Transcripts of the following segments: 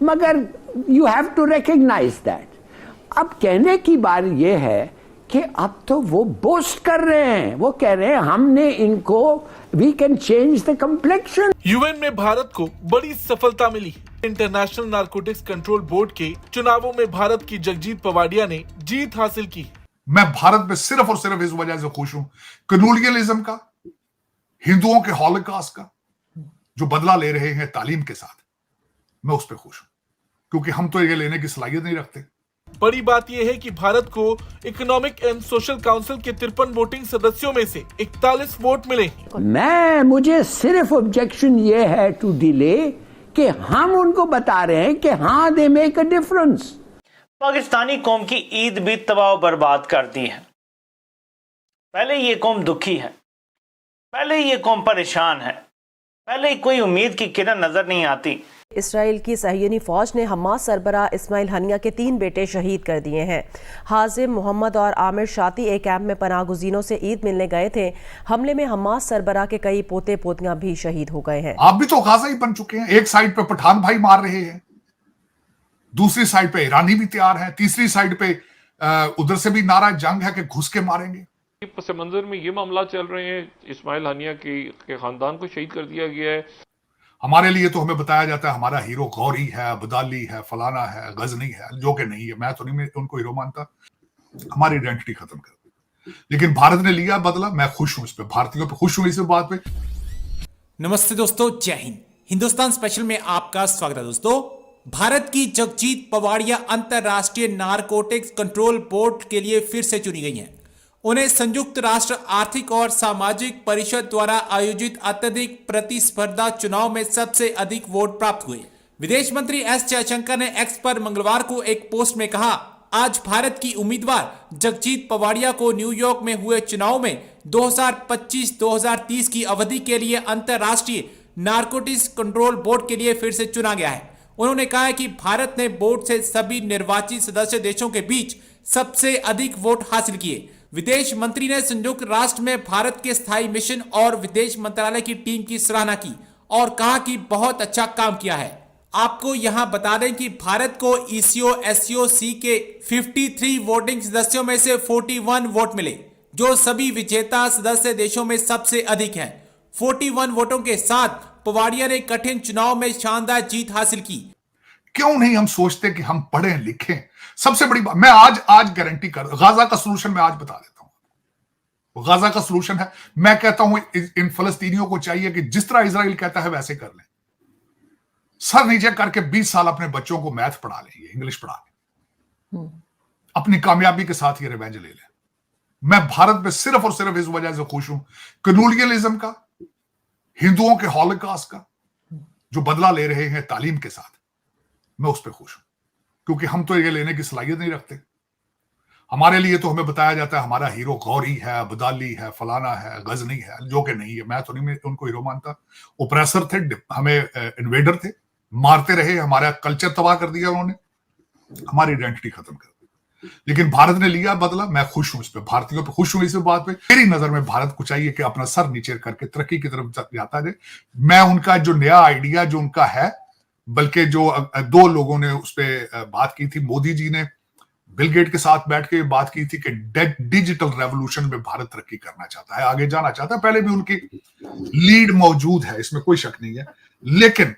मगर you have to recognise that. अब कहने की बात यह है कि अब तो वो बोस्ट कर रहे हैं, वो कह रहे हैं हमने इनको, we can change the complexion. UN में भारत को बड़ी सफलता मिली। इंटरनेशनल नारकोटिक्स कंट्रोल बोर्ड के चुनावों में भारत की जगजीत पवाडिया ने जीत हासिल की। मैं भारत में सिर्फ और सिर्फ इस वजह से खुश हूं, कम्युनलिज्म का, हिंदुओं के हॉलोकॉस्ट का जो बदला ले रहे हैं तालीम के साथ, मैं उस पर खुश हूं, क्योंकि हम तो ये लेने की सलाहियत नहीं रखते। बड़ी बात यह है कि भारत को इकोनॉमिक एंड सोशल काउंसिल के 53 वोटिंग सदस्यों में से 41 वोट मिले। मुझे सिर्फ ऑब्जेक्शन ये है टू डिले कि हम उनको बता रहे हैं कि हाँ they make a difference. Pakistani कौम की ईद भी तबाह बर्बाद कर दी है। पहले ये कौम दुखी है, पहले ये कौम परेशान है, पहले कोई उम्मीद की किरण नजर नहीं आती। इसराइल की सहियनी फौज ने हमास सरबराह इस्माइल हनिया के 3 बेटे शहीद कर दिए हैं। हाजिम मोहम्मद और आमिर शाती एक कैंप में पनाह गुज़ीरों से ईद मिलने गए थे। हमले में हमास सरबराह के कई पोते पोतियां भी शहीद हो गए हैं। आप भी तो गाजा ही बन चुके हैं। एक साइड पे पठान भाई मार रहे हैं, दूसरी साइड पे ईरानी भी तैयार है, तीसरी साइड पे उधर से भी नारा जंग है कि घुस के मारेंगे। पस मंजर में ये मामला चल रहे हैं, इस्माइल हनिया के खानदान को शहीद कर दिया गया है। हमारे लिए तो हमें बताया जाता है हमारा हीरो गौरी है, अब्दाली है, फलाना है, गजनी है, जो कि नहीं है। मैं तो नहीं उनको हीरो मानता, हमारी आइडेंटिटी खत्म कर दी। लेकिन भारत ने लिया बदला, मैं खुश हूं इस पे, भारतीयों पे खुश हूं इस बात पे। नमस्ते दोस्तों, जय हिंद। हिंदुस्तान स्पेशल में आपका स्वागत है। दोस्तों, भारत की जगजीत पवाडिया अंतरराष्ट्रीय नारकोटिक्स कंट्रोल बोर्ड के लिए फिर से चुनी गई हैं। उन्हें संयुक्त राष्ट्र आर्थिक और सामाजिक परिषद द्वारा आयोजित अत्यधिक प्रतिस्पर्धा चुनाव में सबसे अधिक वोट प्राप्त हुए। विदेश मंत्री एस जयशंकर ने एक्स पर मंगलवार को एक पोस्ट में कहा, आज भारत की उम्मीदवार जगजीत पवाडिया को न्यूयॉर्क में हुए चुनाव में 2025-2030 की अवधि के लिए अंतरराष्ट्रीय नारकोटिक्स कंट्रोल बोर्ड के लिए फिर से चुना गया है। उन्होंने कहा कि भारत ने बोर्ड से सभी निर्वाचित सदस्य देशों के बीच सबसे अधिक वोट हासिल किए। विदेश मंत्री ने संयुक्त राष्ट्र में भारत के स्थायी मिशन और विदेश मंत्रालय की टीम की सराहना की और कहा कि बहुत अच्छा काम किया है। आपको यहां बता दें कि भारत को ईसीओ एससीओ सी के 53 वोटिंग सदस्यों में से 41 वोट मिले, जो सभी विजेता सदस्य देशों में सबसे अधिक हैं। 41 वोटों के साथ पवाडिया ने कठिन चुनाव में शानदार जीत हासिल की। क्यों नहीं हम सोचते कि हम पढ़े लिखें? सबसे बड़ी बात मैं आज गारंटी कर, गाजा का सलूशन मैं आज बता देता हूं। गाजा का सलूशन है, मैं कहता हूं इन फलस्तीनियों को चाहिए कि जिस तरह इजराइल कहता है वैसे कर लें। सर नीचे करके 20 साल अपने बच्चों को मैथ पढ़ा लें, इंग्लिश पढ़ा लें, अपनी कामयाबी के साथ ये रिवेंज ले लें। मैं भारत में सिर्फ और सिर्फ इस वजह से खुश हूं, कम्युनलिज्म का, हिंदुओं के हॉलोकॉस्ट का जो बदला ले रहे हैं तालीम के साथ, मैं उस पर खुश हूं, क्योंकि हम तो ये लेने की सलाहियत नहीं रखते। हमारे लिए तो हमें बताया जाता है हमारा हीरो गौरी है, अब्दाली है, फलाना है, गजनी है, जो कि नहीं है। मैं तो नहीं उनको हीरो मानता। ओप्रेसर थे, हमें इन्वेडर थे, मारते रहे, हमारा कल्चर तबाह कर दिया उन्होंने, हमारी आइडेंटिटी खत्म कर दी। लेकिन भारत ने लिया बदला, मैं खुश हूं इस पे, भारतीयों पे खुश हूं इस बात पे। मेरी नजर में भारत को चाहिए कि अपना सर नीचे करके तरक्की की तरफ जाता जाए। मैं उनका जो नया आइडिया जो उनका है, बल्कि जो 2 लोगों ने उस पर बात की थी, मोदी जी ने बिल गेट के साथ बैठ के बात की थी कि डिजिटल रेवोल्यूशन में भारत तरक्की करना चाहता है, आगे जाना चाहता है। पहले भी उनकी लीड मौजूद है, इसमें कोई शक नहीं है। लेकिन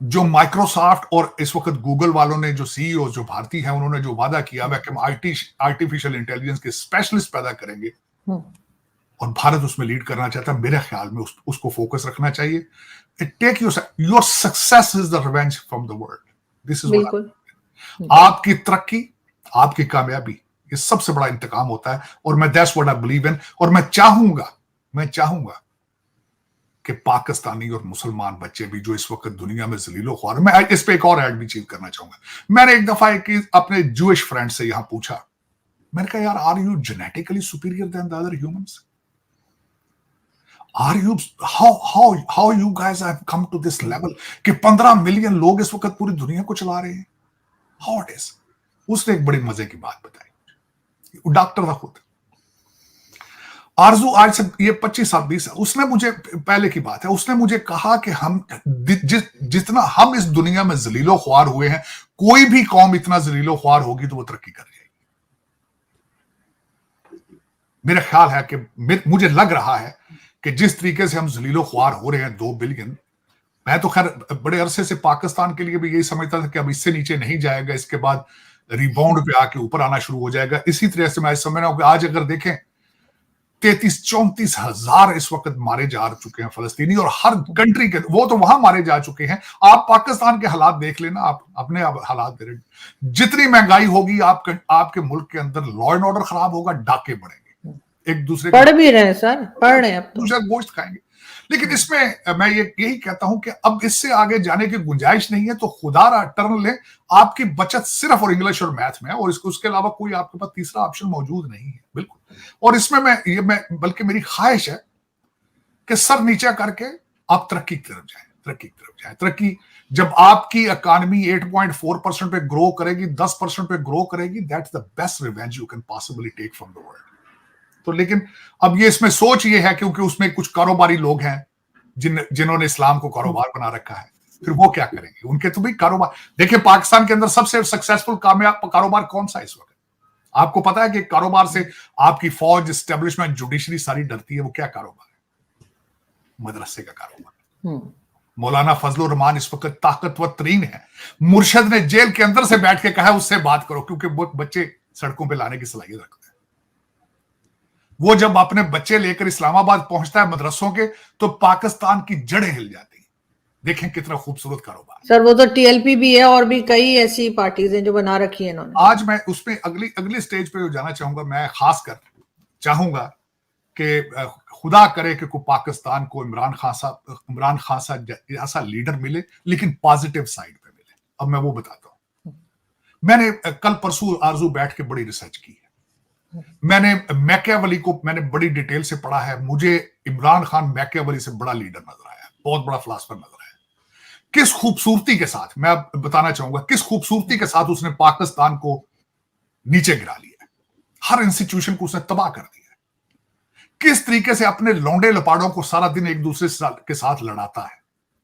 जो माइक्रोसॉफ्ट और इस वक्त गूगल वालों ने, जो सीईओ जो भारतीय हैं, उन्होंने जो वादा किया वह कि हम आर्टिफिशियल इंटेलिजेंस के स्पेशलिस्ट पैदा करेंगे और भारत उसमें लीड करना चाहता है। मेरे ख्याल में उसको फोकस रखना चाहिए। Take your success is the revenge from the world. This is what आपकी तरक्की, आपकी कामयाबी, ये सबसे बड़ा इंतकाम होता है। और मैं that's what I believe in. और मैं चाहूंगा कि पाकिस्तानी और मुसलमान बच्चे भी जो इस वक्त दुनिया में जलीलो ख्वार, मैं इस पे एक और ऐड भी चीज करना चाहूंगा। मैंने एक दफा अपने जूइश फ्रेंड से यहां पूछा, मैंने कहा यार, are you genetically superior than the other humans? Are you how you guys have come to this level कि 15 मिलियन लोग इस वक्त पूरी दुनिया को चला रहे हैं? How it is? उसने एक बड़ी मजे की बात बताई, डॉक्टर था खुद। आरजू आज से ये 25 साल 20 साल उसने मुझे, पहले की बात है, उसने मुझे कहा कि हम जितना हम इस दुनिया में जलीलो ख्वार हुए हैं, कोई भी कौम इतना जलीलो ख्वार होगी तो वो तरक्की कर जाएगी। मेरा ख्याल है कि मुझे लग रहा है कि जिस तरीके से हम जलीलो ख्वार हो रहे हैं 2 बिलियन, मैं तो खैर बड़े अरसे से पाकिस्तान के लिए भी यही समझता था कि अब इससे नीचे नहीं जाएगा, इसके बाद रिबाउंड पे आके ऊपर आना शुरू हो जाएगा। इसी तरह से मैं समझ रहा हूं कि आज अगर देखें 33-34 हजार इस वक्त मारे जा चुके हैं फलस्तीनी, और हर कंट्री के, वो तो वहां मारे जा चुके हैं। आप पाकिस्तान के हालात देख लेना, आप अपने हालात देख लेना। जितनी महंगाई होगी आपके मुल्क के अंदर लॉ एंड ऑर्डर खराब होगा, डाके बढ़ेंगे, एक दूसरे पढ़ भी रहे हैं सर, पढ़ रहे हैं, अब तो दूसरा गोश्त खाएंगे। लेकिन इसमें मैं यही कहता हूं कि अब इससे आगे जाने की गुंजाइश नहीं है, तो खुदा टर्न ले, आपकी बचत सिर्फ और इंग्लिश और मैथ में है, और उसके अलावा कोई आपके पास तीसरा ऑप्शन मौजूद नहीं है, बिल्कुल। और इसमें मैं बल्कि मेरी ख्वाहिश है कि सर नीचा करके आप तरक्की की तरफ जाए। तरक्की जब आपकी इकॉनमी 8.4% पे ग्रो करेगी, 10% पे ग्रो करेगी, that's the best revenge you can possibly take from the world. तो लेकिन अब ये इसमें सोच ये है, क्योंकि उसमें कुछ कारोबारी लोग हैं जिन्होंने इस्लाम को कारोबार बना रखा है, फिर वो क्या करेंगे? उनके तो भाई कारोबार, देखिए पाकिस्तान के अंदर सबसे सक्सेसफुल कामयाब कारोबार कौन सा इस वक्त? आपको पता है कि कारोबार से आपकी फौज, एस्टेब्लिशमेंट, जुडिशरी सारी डरती है। वो क्या कारोबार है? मदरसे का कारोबार। मौलाना फजलुर रहमान इस वक्त ताकतवर तरीन है। मुर्शद ने जेल के अंदर से बैठ के कहा उससे बात करो, क्योंकि वो बच्चे सड़कों पे लाने की सलाहियत रखते हैं। वो जब अपने बच्चे लेकर इस्लामाबाद पहुंचता है मदरसों के, तो पाकिस्तान की जड़ें हिल जाती हैं। देखें कितना खूबसूरत कारोबार। सर वो तो टीएलपी भी है और भी कई ऐसी पार्टीज हैं जो बना रखी है इन्होंने। आज मैं उसमें अगली स्टेज पे जाना चाहूंगा। मैं खासकर चाहूंगा कि खुदा करे कि कोई पाकिस्तान को इमरान खान सा ऐसा लीडर मिले, लेकिन पॉजिटिव साइड पे मिले। अब मैं वो बताता हूं। मैंने कल परसों आरजू बैठ के बड़ी रिसर्च की है। मैंने मैकियावेली को मैंने बड़ी डिटेल से पढ़ा है। मुझे इमरान खान मैकियावेली से बड़ा लीडर नजर आया, बहुत बड़ा फिलॉसफर नजर आया। किस खूबसूरती के साथ, मैं बताना चाहूंगा, किस खूबसूरती के साथ उसने पाकिस्तान को नीचे गिरा लिया, हर इंस्टीट्यूशन को उसने तबाह कर दिया। किस तरीके से अपने लौंडे लपाड़ों को सारा दिन एक दूसरे के साथ लड़ाता है।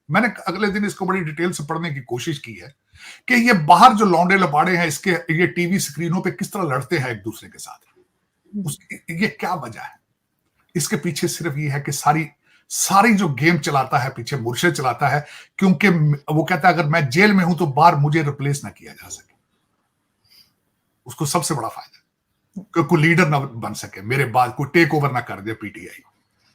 मैंने अगले दिन इसको बड़ी डिटेल से पढ़ने की कोशिश की है कि ये बाहर जो लौंडे लपाड़े हैं, ये टीवी स्क्रीनों पे किस तरह लड़ते हैं एक दूसरे के साथ। ये क्या वजह है? इसके पीछे सिर्फ ये है कि सारी जो गेम चलाता है पीछे मुर्शिद चलाता है, क्योंकि वो कहता है अगर मैं जेल में हूं तो बाहर मुझे रिप्लेस ना किया जा सके। उसको सबसे बड़ा फायदा कि कोई लीडर ना बन सके मेरे बाद, कोई टेक ओवर ना कर दे पीटीआई।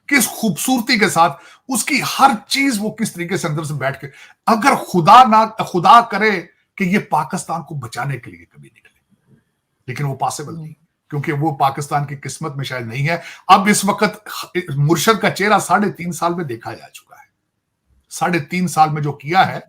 किस खूबसूरती के साथ उसकी हर चीज, वो किस तरीके से अंदर से बैठ के, अगर खुदा करे कि ये पाकिस्तान को बचाने के लिए कभी निकले, लेकिन वो पॉसिबल नहीं, क्योंकि वो पाकिस्तान की किस्मत में शायद नहीं है। अब इस वक्त मुर्शद का चेहरा 3.5 साल में देखा जा चुका है। 3.5 साल में जो किया है